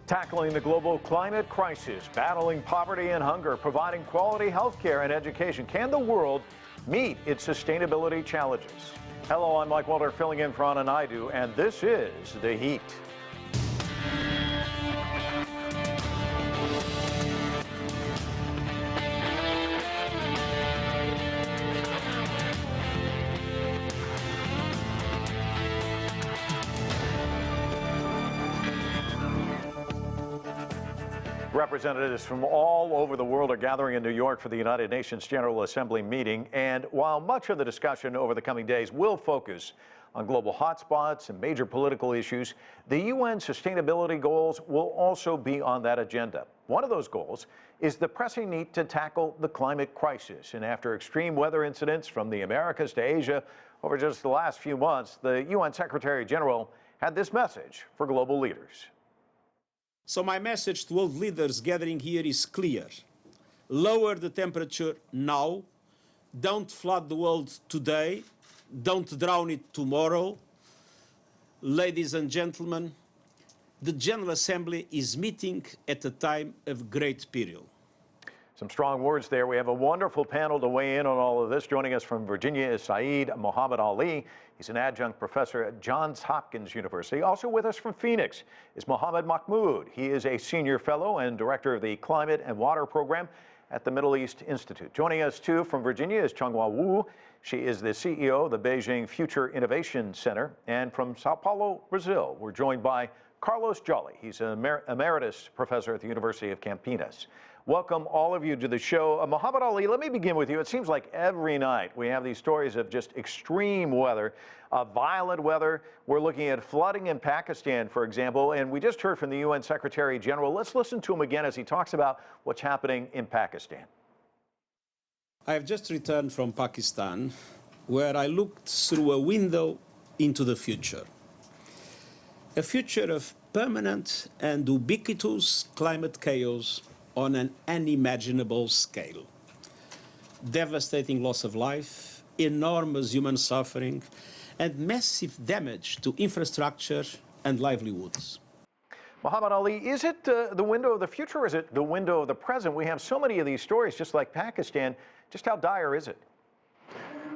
Tackling the global climate crisis, battling poverty and hunger, providing quality health care and education. Can the world meet its sustainability challenges? Hello, I'm Mike Walter, filling in for Anna Naidu, and this is The Heat. Representatives from all over the world are gathering in New York for the United Nations General Assembly meeting. And while much of the discussion over the coming days will focus on global hotspots and major political issues, the UN sustainability goals will also be on that agenda. One of those goals is the pressing need to tackle the climate crisis. And after extreme weather incidents from the Americas to Asia over just the last few months, the UN Secretary General had this message for global leaders. So my message to world leaders gathering here is clear. Lower the temperature now. Don't flood the world today. Don't drown it tomorrow. Ladies and gentlemen, the General Assembly is meeting at a time of great peril. Some strong words there. We have a wonderful panel to weigh in on all of this. Joining us from Virginia is Saeed Mohammad-Ali. He's an adjunct professor at Johns Hopkins University. Also with us from Phoenix is Mahmoud. He is a senior fellow and director of the Climate and Water Program at the Middle East Institute. Joining us too from Virginia is Changhua. She is the CEO of the Beijing Future Innovation Center. And from Sao Paulo, Brazil, we're joined by Carlos Joly. He's an emeritus professor at the University of Campinas. Welcome all of you to the show. Mohammad-Ali, let me begin with you. It seems like every night we have these stories of just extreme weather, violent weather. We're looking at flooding in Pakistan, for example, and we just heard from the UN Secretary General. Let's listen to him again as he talks about what's happening in Pakistan. I have just returned from Pakistan, where I looked through a window into the future. A future of permanent and ubiquitous climate chaos on an unimaginable scale. Devastating loss of life, enormous human suffering, and massive damage to infrastructure and livelihoods. Mohammad-Ali, is it the window of the future or is it the window of the present? We have so many of these stories, just like Pakistan. Just how dire is it?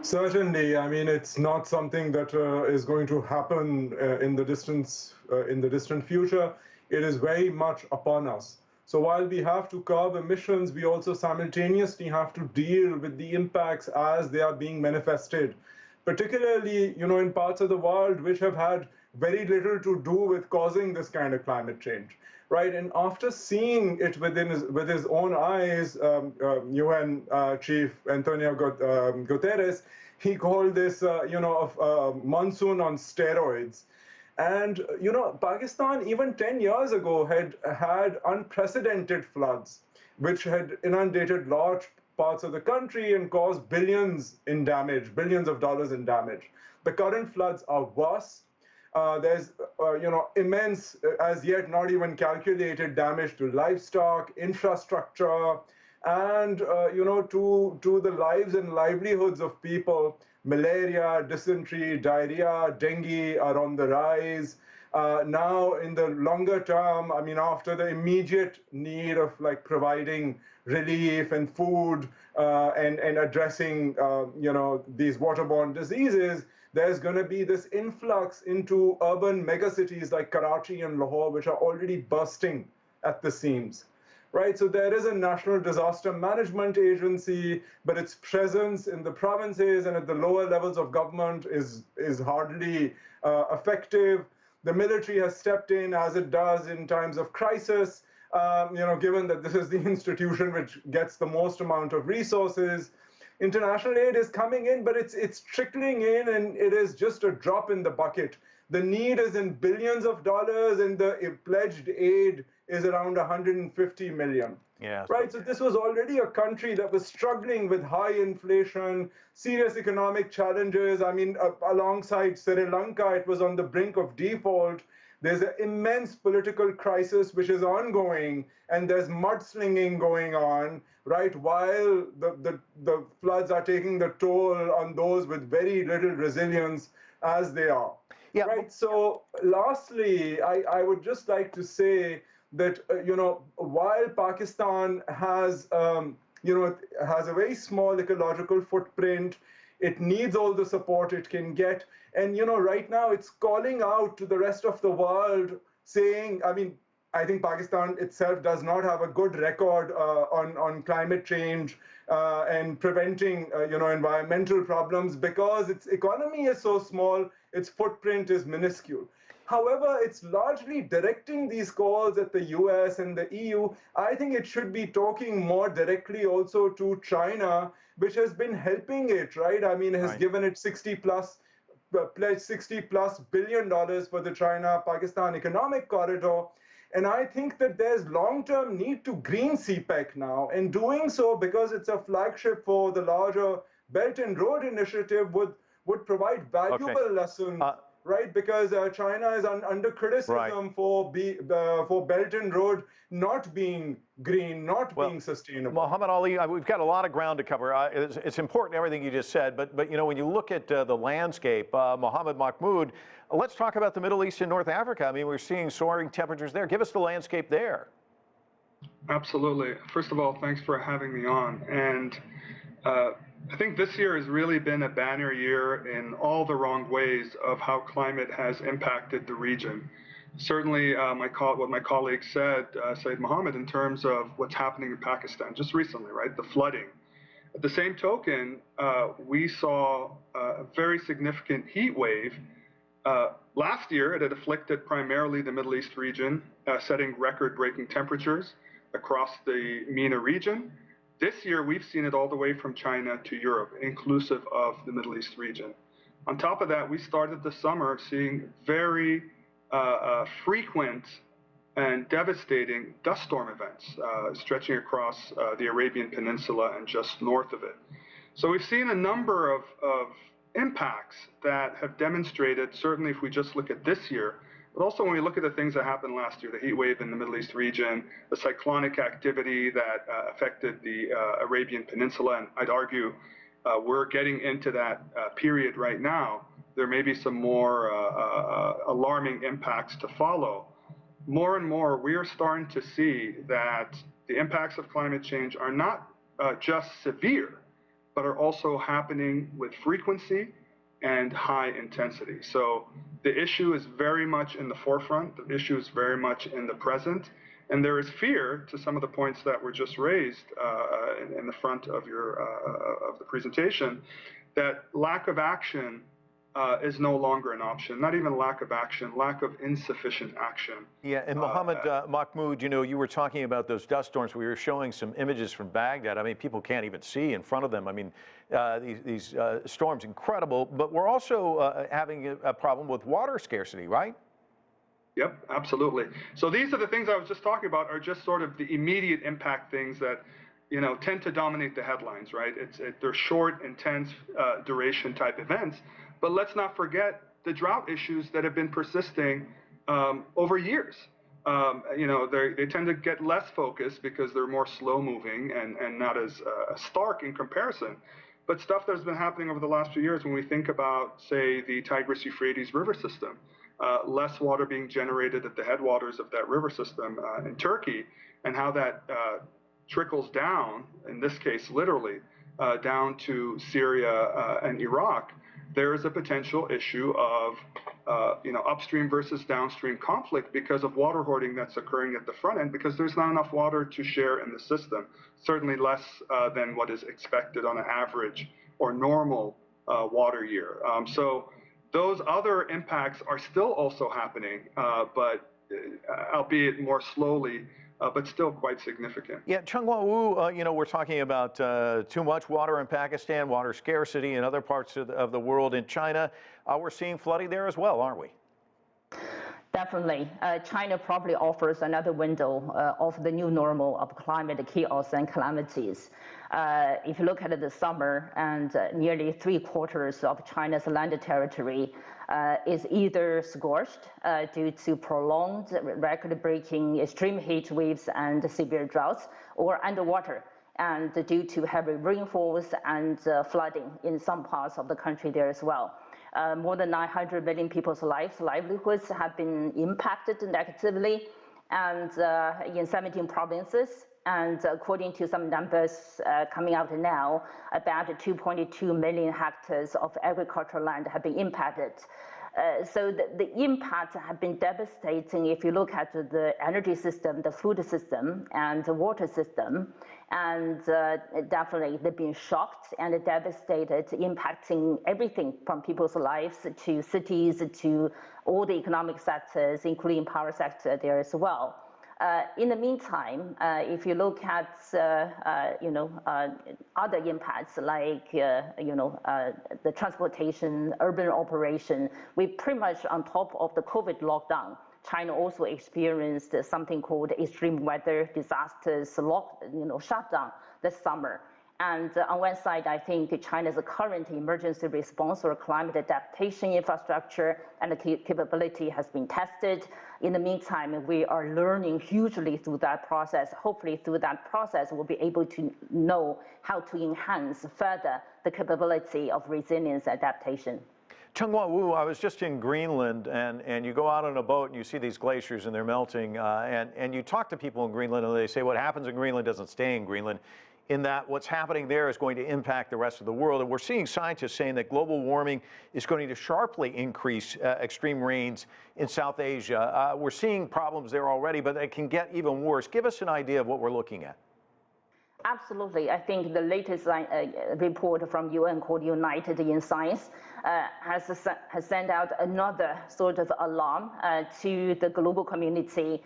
Certainly. I mean, it's not something that is going to happen in the distant future. It is very much upon us. So while we have to curb emissions, we also simultaneously have to deal with the impacts as they are being manifested, particularly, in parts of the world which have had very little to do with causing this kind of climate change, right? And after seeing it with his own eyes, UN Chief Antonio Guterres, he called this, a monsoon on steroids. And, Pakistan, even 10 years ago, had unprecedented floods, which had inundated large parts of the country and caused billions of dollars in damage. The current floods are worse. There's, immense, as yet not even calculated damage to livestock, infrastructure, and, to the lives and livelihoods of people. Malaria, dysentery, diarrhea, dengue are on the rise. Now, in the longer term, I mean, after the immediate need of providing relief and food and addressing, these waterborne diseases, there's going to be this influx into urban megacities like Karachi and Lahore, which are already bursting at the seams. Right, so there is a National Disaster Management Agency, but its presence in the provinces and at the lower levels of government is hardly effective. The military has stepped in, as it does in times of crisis, given that this is the institution which gets the most amount of resources. International aid is coming in, but it's trickling in, and it is just a drop in the bucket. The need is in billions of dollars, and the pledged aid is around 150 million. Yeah. Right, so this was already a country that was struggling with high inflation, serious economic challenges. I mean, alongside Sri Lanka, it was on the brink of default. There's an immense political crisis which is ongoing, and there's mudslinging going on, right, while the floods are taking the toll on those with very little resilience as they are. Yeah. Right, so lastly, I would just like to say that, while Pakistan has, has a very small ecological footprint, it needs all the support it can get. And, right now it's calling out to the rest of the world saying, I think Pakistan itself does not have a good record on climate change and preventing, environmental problems because its economy is so small, its footprint is minuscule. However, it's largely directing these calls at the US and the EU. I think it should be talking more directly also to China, which has been helping it, right? Has given it pledged $60+ billion for the China-Pakistan economic corridor. And I think that there's long-term need to green CPEC now. And doing so, because it's a flagship for the larger Belt and Road Initiative, would provide valuable lessons, right? Because China is under criticism for Belt and Road not being green, not being sustainable. Mohammad-Ali, we've got a lot of ground to cover. It's important, everything you just said, but when you look at the landscape, Mahmoud, let's talk about the Middle East and North Africa. We're seeing soaring temperatures there. Give us the landscape there. Absolutely. First of all, thanks for having me on. And I think this year has really been a banner year in all the wrong ways of how climate has impacted the region. Certainly, what my colleague said, Said Mohammed, in terms of what's happening in Pakistan just recently, right? The flooding. At the same token, we saw a very significant heat wave. Last year, it had afflicted primarily the Middle East region, setting record-breaking temperatures across the MENA region. This year, we've seen it all the way from China to Europe, inclusive of the Middle East region. On top of that, we started the summer seeing very frequent and devastating dust storm events stretching across the Arabian Peninsula and just north of it. So we've seen a number of impacts that have demonstrated, certainly if we just look at this year, but also when we look at the things that happened last year, the heat wave in the Middle East region, the cyclonic activity that affected the Arabian Peninsula, and I'd argue we're getting into that period right now. There may be some more alarming impacts to follow. More and more, we are starting to see that the impacts of climate change are not just severe, but are also happening with frequency and high intensity. So the issue is very much in the forefront. The issue is very much in the present. And there is fear, to some of the points that were just raised in the front of of the presentation, that lack of action is no longer an option. Not even lack of action, lack of insufficient action. Yeah, and Mahmoud, you were talking about those dust storms. We were showing some images from Baghdad. People can't even see in front of them. These storms, incredible. But we're also having a problem with water scarcity, right? Yep, absolutely. So these are the things I was just talking about, are just sort of the immediate impact things that tend to dominate the headlines, right? They're short, intense duration type events. But let's not forget the drought issues that have been persisting over years. They tend to get less focused because they're more slow moving and not as stark in comparison. But stuff that's been happening over the last few years, when we think about, say, the Tigris-Euphrates river system, less water being generated at the headwaters of that river system in Turkey, and how that trickles down, in this case literally, down to Syria and Iraq, there is a potential issue of upstream versus downstream conflict because of water hoarding that's occurring at the front end, because there's not enough water to share in the system, certainly less than what is expected on an average or normal water year. So those other impacts are still also happening, but albeit more slowly, but still quite significant. Yeah, Changhua, we're talking about too much water in Pakistan, water scarcity in other parts of the world. In China, we're seeing flooding there as well, aren't we? Definitely. China probably offers another window of the new normal of climate chaos and calamities. If you look at the summer, and nearly 3/4 of China's land territory is either scorched due to prolonged record-breaking extreme heat waves and severe droughts, or underwater, and due to heavy rainfalls and flooding in some parts of the country there as well. More than 900 million people's livelihoods have been impacted negatively, and in 17 provinces. And according to some numbers coming out now, about 2.2 million hectares of agricultural land have been impacted. So the impact have been devastating if you look at the energy system, the food system, and the water system. And definitely they've been shocked and devastated, impacting everything from people's lives to cities to all the economic sectors, including power sector there as well. In the meantime, if you look at other impacts like the transportation, urban operation, we pretty much on top of the COVID lockdown. China also experienced something called extreme weather disasters, shutdown this summer. And on one side, I think China's current emergency response or climate adaptation infrastructure and the capability has been tested. In the meantime, we are learning hugely through that process. Hopefully through that process, we'll be able to know how to enhance further the capability of resilience adaptation. Changhua, I was just in Greenland, and you go out on a boat and you see these glaciers and they're melting, and you talk to people in Greenland and they say what happens in Greenland doesn't stay in Greenland, in that what's happening there is going to impact the rest of the world. And we're seeing scientists saying that global warming is going to sharply increase extreme rains in South Asia. We're seeing problems there already, but it can get even worse. Give us an idea of what we're looking at. Absolutely. I think the latest report from UN called United in Science has sent out another sort of alarm to the global community.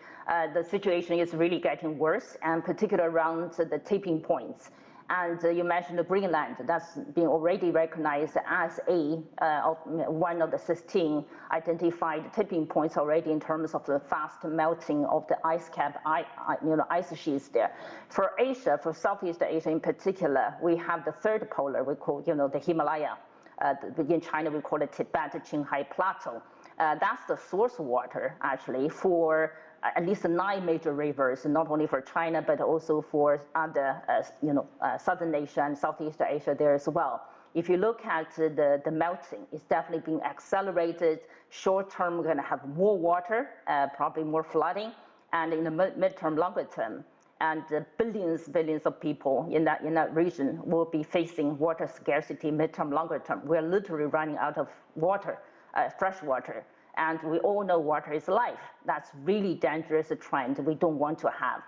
The situation is really getting worse, and particularly around the tipping points. And you mentioned Greenland, that's been already recognized as one of the 16 identified tipping points already in terms of the fast melting of the ice cap, ice sheets there. For Asia, for Southeast Asia in particular, we have the third polar, we call, the Himalaya. In China, we call it Tibet-Qinghai Plateau. That's the source water, actually, for at least 9 major rivers, not only for China, but also for other, Southern Asia and Southeast Asia there as well. If you look at the melting, it's definitely being accelerated. Short term, we're going to have more water, probably more flooding, and in the midterm, longer term, and billions of people in that region will be facing water scarcity midterm, longer term. We're literally running out of water, fresh water. And we all know water is life. That's really dangerous trend we don't want to have.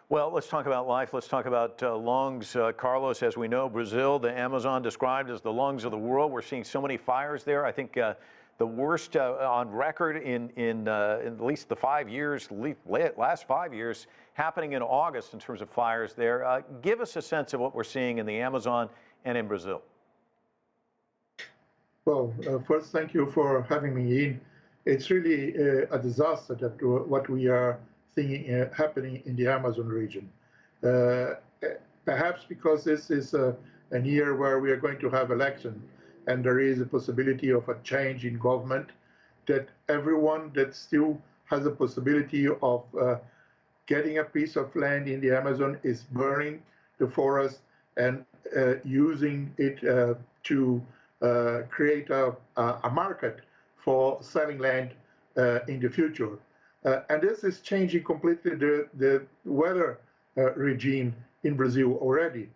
Well, let's talk about life. Let's talk about lungs. Carlos, as we know, Brazil, the Amazon described as the lungs of the world. We're seeing so many fires there. I think the worst on record in at least the 5 years, last 5 years, happening in August in terms of fires there. Give us a sense of what we're seeing in the Amazon and in Brazil. Well, first, thank you for having me in. It's really a disaster that what we are seeing happening in the Amazon region. Perhaps because this is a year where we are going to have election, and there is a possibility of a change in government, that everyone that still has a possibility of getting a piece of land in the Amazon is burning the forest and using it to create a market for selling land in the future. And this is changing completely the weather regime in Brazil already.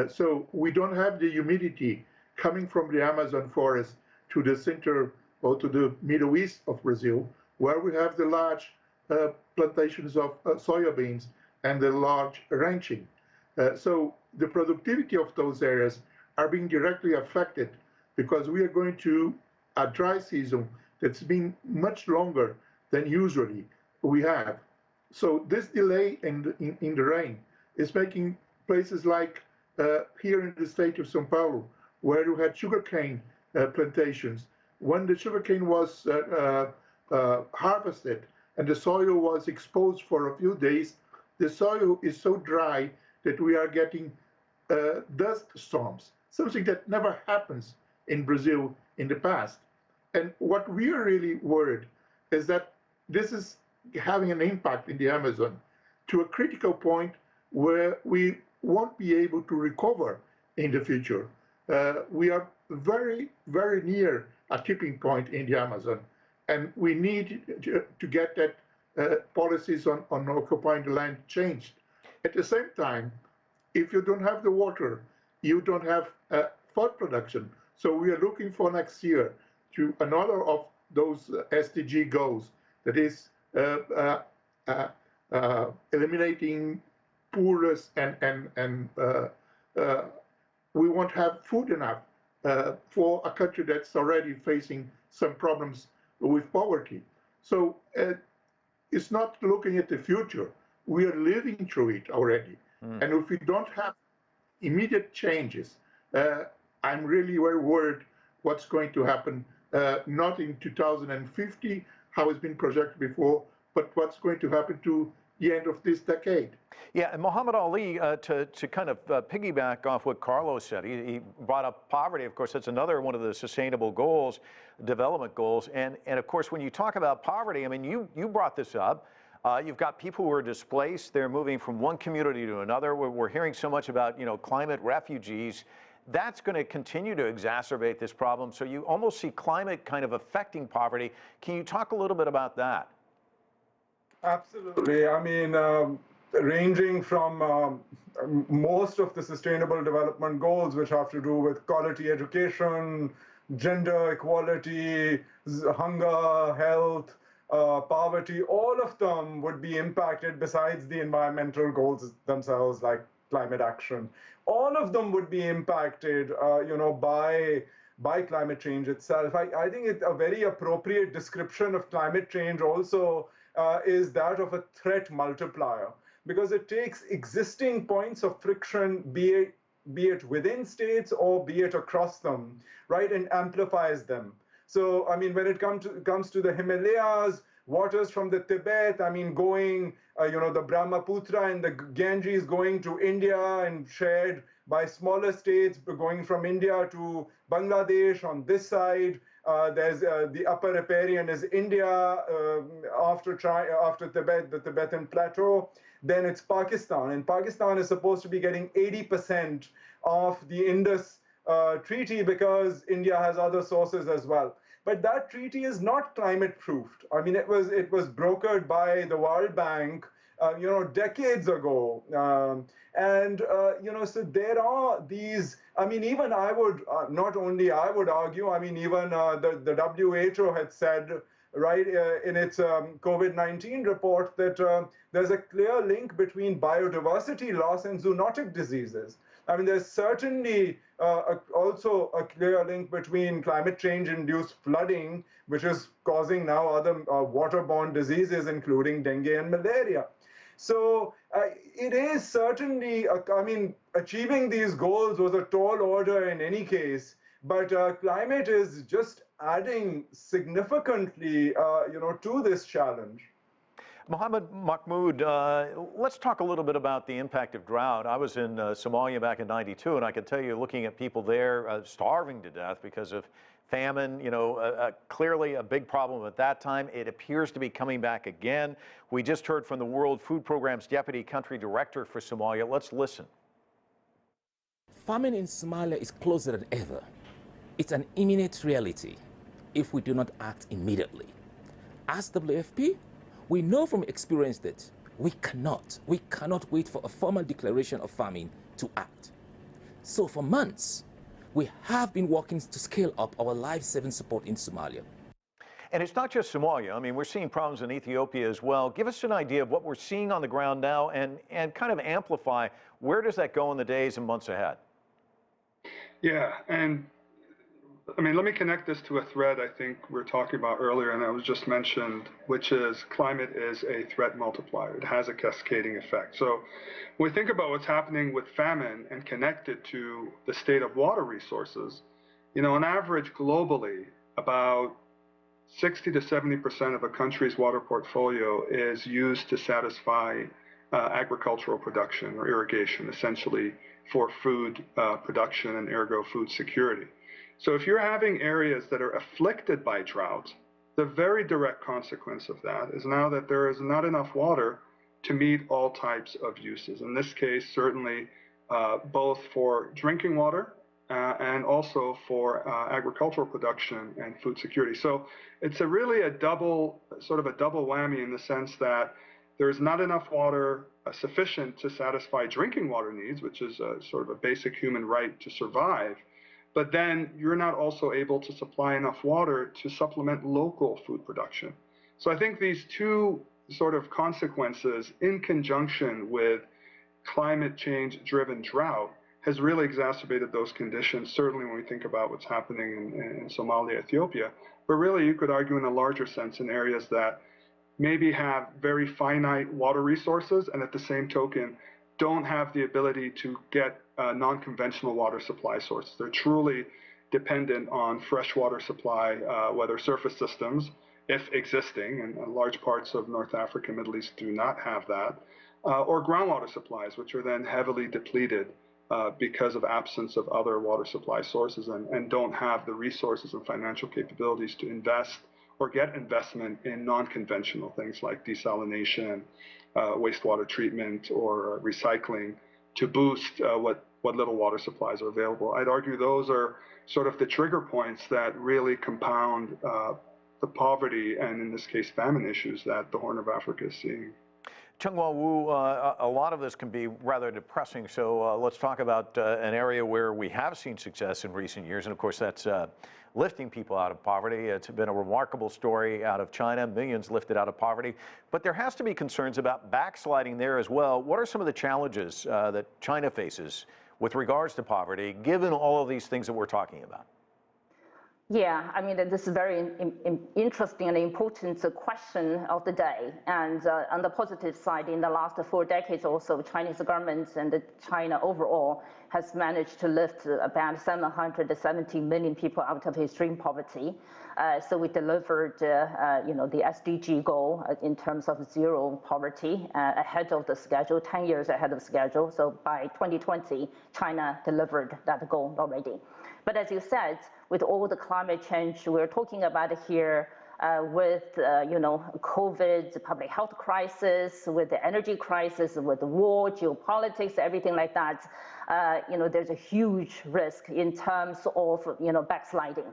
So we don't have the humidity coming from the Amazon forest to the center or to the Middle East of Brazil, where we have the large plantations of soybeans and the large ranching. So the productivity of those areas are being directly affected because we are going to a dry season that's been much longer than usually we have. So this delay in the rain is making places like here in the state of São Paulo, where you had sugarcane plantations, when the sugarcane was harvested and the soil was exposed for a few days, the soil is so dry that we are getting dust storms, something that never happens in Brazil in the past. And what we are really worried is that this is having an impact in the Amazon to a critical point where we won't be able to recover in the future. We are very, very near a tipping point in the Amazon, and we need to get that policies on occupying the land changed. At the same time, if you don't have the water, you don't have food production. So we are looking for next year to another of those SDG goals, that is eliminating poorness and we won't have food enough for a country that's already facing some problems with poverty. So it's not looking at the future. We are living through it already. And if we don't have immediate changes, I'm really very worried what's going to happen, not in 2050, how it's been projected before, but what's going to happen to the end of this decade. Yeah, and Mohammad-Ali, to kind of piggyback off what Carlos said, he brought up poverty. Of course, that's another one of the sustainable goals, development goals. And of course, when you talk about poverty, I mean, you brought this up. You've got people who are displaced. They're moving from one community to another. We're hearing so much about, climate refugees. That's going to continue to exacerbate this problem. So you almost see climate kind of affecting poverty. Can you talk a little bit about that? Absolutely. I mean, ranging from most of the sustainable development goals, which have to do with quality education, gender equality, hunger, health, poverty, all of them would be impacted besides the environmental goals themselves, like climate action. All of them would be impacted, by climate change itself. I think a very appropriate description of climate change also is that of a threat multiplier, because it takes existing points of friction, be it within states or be it across them, right, and amplifies them. So, I mean, when it comes to the Himalayas, waters from the Tibet, I mean, going, the Brahmaputra and the Ganges going to India and shared by smaller states, going from India to Bangladesh on this side. There's the upper riparian is India, after Tibet, the Tibetan plateau. Then it's Pakistan, and Pakistan is supposed to be getting 80% of the Indus treaty because India has other sources as well. But that treaty is not climate proofed. I mean, it was brokered by the World Bank, decades ago. So there are these, I mean, even I would, not only I would argue, I mean, even the WHO had said, right, in its COVID-19 report that there's a clear link between biodiversity loss and zoonotic diseases. I mean, there's certainly also a clear link between climate change-induced flooding, which is causing now other waterborne diseases, including dengue and malaria. So it is certainly, I mean, achieving these goals was a tall order in any case, but climate is just adding significantly, to this challenge. Mahmoud, let's talk a little bit about the impact of drought. I was in Somalia back in '92, and I can tell you, looking at people there starving to death because of famine, clearly a big problem at that time. It appears to be coming back again. We just heard from the World Food Programme's Deputy Country Director for Somalia. Let's listen. Famine in Somalia is closer than ever. It's an imminent reality if we do not act immediately. As WFP, we know from experience that we cannot wait for a formal declaration of famine to act. So for months, we have been working to scale up our life-saving support in Somalia. And it's not just Somalia. I mean, we're seeing problems in Ethiopia as well. Give us an idea of what we're seeing on the ground now and kind of amplify where does that go in the days and months ahead? Yeah, and I mean, let me connect this to a thread I think we were talking about earlier, and that was just mentioned, which is climate is a threat multiplier. It has a cascading effect. So when we think about what's happening with famine and connect it to the state of water resources, on average globally, about 60 to 70% of a country's water portfolio is used to satisfy agricultural production or irrigation, essentially for food production and ergo food security. So if you're having areas that are afflicted by drought, the very direct consequence of that is now that there is not enough water to meet all types of uses. In this case, certainly both for drinking water and also for agricultural production and food security. So it's really a double whammy in the sense that there's not enough water sufficient to satisfy drinking water needs, which is sort of a basic human right to survive. But then you're not also able to supply enough water to supplement local food production. So I think these two sort of consequences in conjunction with climate change driven drought has really exacerbated those conditions, certainly when we think about what's happening in Somalia, Ethiopia, but really you could argue in a larger sense in areas that maybe have very finite water resources and at the same token don't have the ability to get non-conventional water supply sources. They're truly dependent on fresh water supply, whether surface systems, if existing, and large parts of North Africa and Middle East do not have that, or groundwater supplies, which are then heavily depleted because of absence of other water supply sources and don't have the resources and financial capabilities to invest or get investment in non-conventional things like desalination, wastewater treatment, or recycling to boost what little water supplies are available. I'd argue those are sort of the trigger points that really compound the poverty and, in this case, famine issues that the Horn of Africa is seeing. Changhua, a lot of this can be rather depressing, so let's talk about an area where we have seen success in recent years, and of course that's lifting people out of poverty. It's been a remarkable story out of China, millions lifted out of poverty, but there has to be concerns about backsliding there as well. What are some of the challenges that China faces with regards to poverty, given all of these things that we're talking about? Yeah, I mean, this is very interesting and important question of the day. And on the positive side, in the last 4 decades or so, Chinese government and China overall has managed to lift about 770 million people out of extreme poverty. So we delivered, the SDG goal in terms of zero poverty ahead of the schedule, 10 years ahead of schedule. So by 2020, China delivered that goal already. But as you said, with all the climate change we're talking about here, with COVID, public health crisis, with the energy crisis, with the war, geopolitics, everything like that, there's a huge risk in terms of backsliding.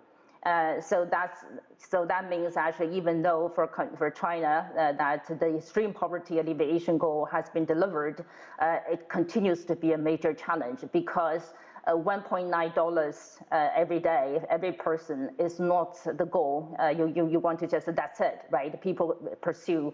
So that means actually, even though for China that the extreme poverty alleviation goal has been delivered, it continues to be a major challenge because $1.9 every day, every person is not the goal. You want to just, that's it, right? People pursue,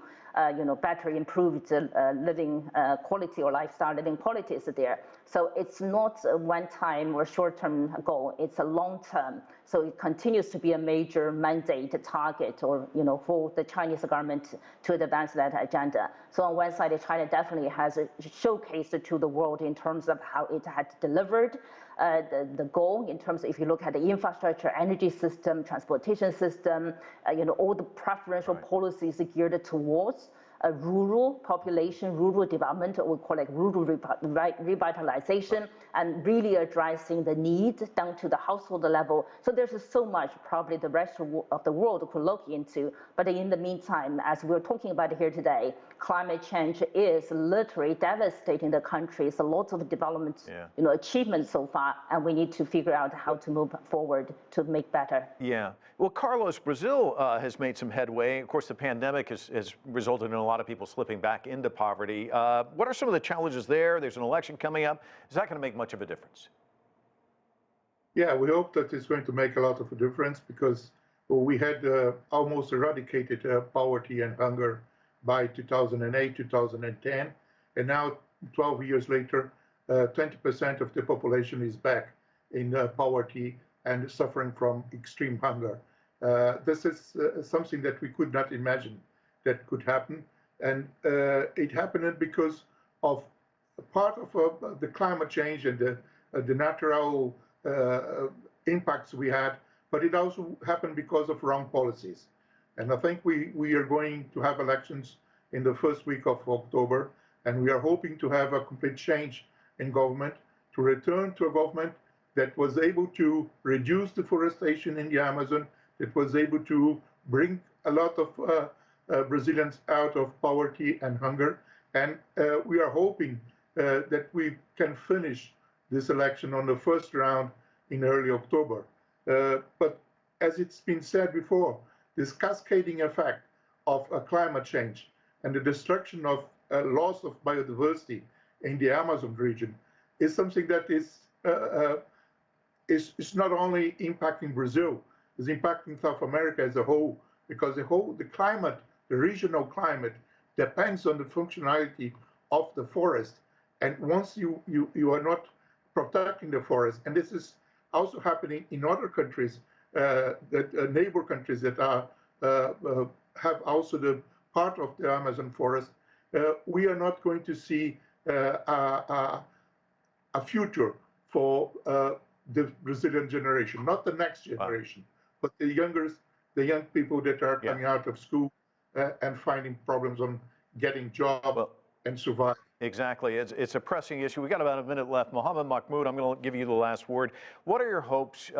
better improved living quality or lifestyle living qualities there. So it's not a one-time or short-term goal, it's a long-term. So it continues to be a major mandate target or, for the Chinese government to advance that agenda. So on one side, China definitely has showcased to the world in terms of how it had delivered the goal in terms of, if you look at the infrastructure, energy system, transportation system, all the preferential policies geared towards a rural population, rural development, we call it rural revitalization, and really addressing the need down to the household level. So there's so much probably the rest of the world could look into. But in the meantime, as we're talking about here today, climate change is literally devastating the countries. A lot of development, achievements so far, and we need to figure out how to move forward to make better. Yeah. Well, Carlos, Brazil has made some headway. Of course, the pandemic has resulted in a lot of people slipping back into poverty. What are some of the challenges there? There's an election coming up. Is that going to make much of a difference? Yeah, we hope that it's going to make a lot of a difference because we had almost eradicated poverty and hunger by 2008, 2010, and now 12 years later, 20% of the population is back in poverty and suffering from extreme hunger. This is something that we could not imagine that could happen, and it happened because of part of the climate change and the natural impacts we had, but it also happened because of wrong policies. And I think we are going to have elections in the first week of October, and we are hoping to have a complete change in government, to return to a government that was able to reduce deforestation in the Amazon, that was able to bring a lot of Brazilians out of poverty and hunger. And we are hoping that we can finish this election on the first round in early October. But as it's been said before, this cascading effect of climate change and the destruction of loss of biodiversity in the Amazon region is something that is not only impacting Brazil, it's impacting South America as a whole, because the climate, the regional climate, depends on the functionality of the forest. And once you are not protecting the forest, and this is also happening in other countries, neighbor countries that have also the part of the Amazon forest, we are not going to see a future for the Brazilian generation, not the next generation, but the young people that are coming out of school and finding problems on getting jobs and survive. Exactly. It's a pressing issue. We got about a minute left. Mohammed, Mahmoud, I'm going to give you the last word. What are your hopes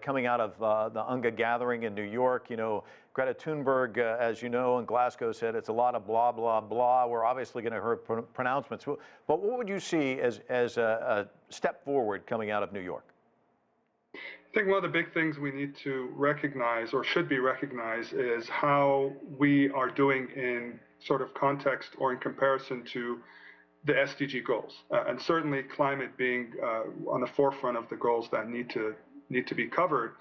coming out of the UNGA gathering in New York? You know, Greta Thunberg, as you know, in Glasgow said it's a lot of blah, blah, blah. We're obviously going to hear pronouncements. But what would you see as a step forward coming out of New York? I think one of the big things we need to recognize, or should be recognized, is how we are doing in sort of context or in comparison to the SDG goals, and certainly climate being on the forefront of the goals that need to be covered,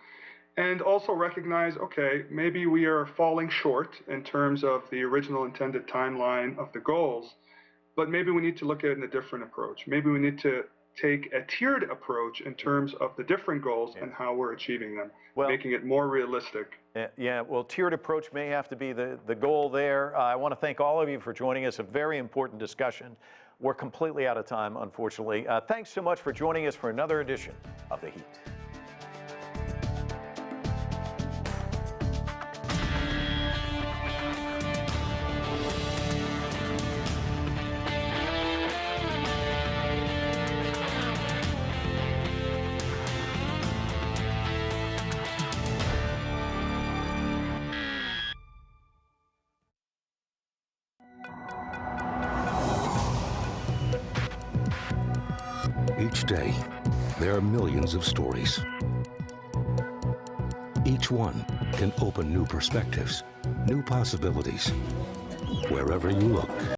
and also recognize, okay, maybe we are falling short in terms of the original intended timeline of the goals, but maybe we need to look at it in a different approach. Maybe we need to take a tiered approach in terms of the different goals and how we're achieving them, making it more realistic. Yeah, well, tiered approach may have to be the goal there. I want to thank all of you for joining us. A very important discussion. We're completely out of time, unfortunately. Thanks so much for joining us for another edition of The Heat. Each day, there are millions of stories. Each one can open new perspectives, new possibilities, wherever you look.